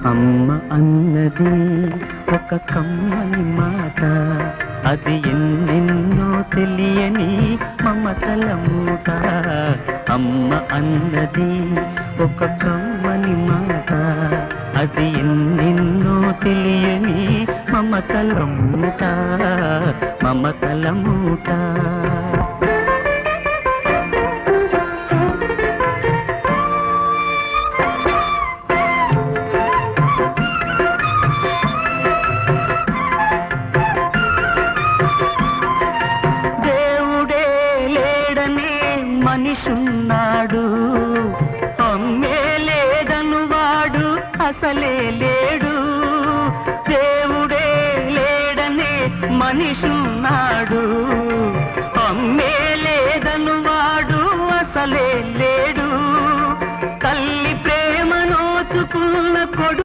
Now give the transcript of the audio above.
అమ్మ అన్నది ఒక కమ్మని మాట, అది ఎన్నెన్నో తెలియని మమతల మూట. అమ్మ అన్నది ఒక కమ్మని మాట, అది ఎన్నెన్నో తెలియని మమతల మూట, మమతల మూట. మనిషున్నాడు, అమ్మే లేదను వాడు అసలే లేడు. దేవుడే లేడనే మనిషున్నాడు,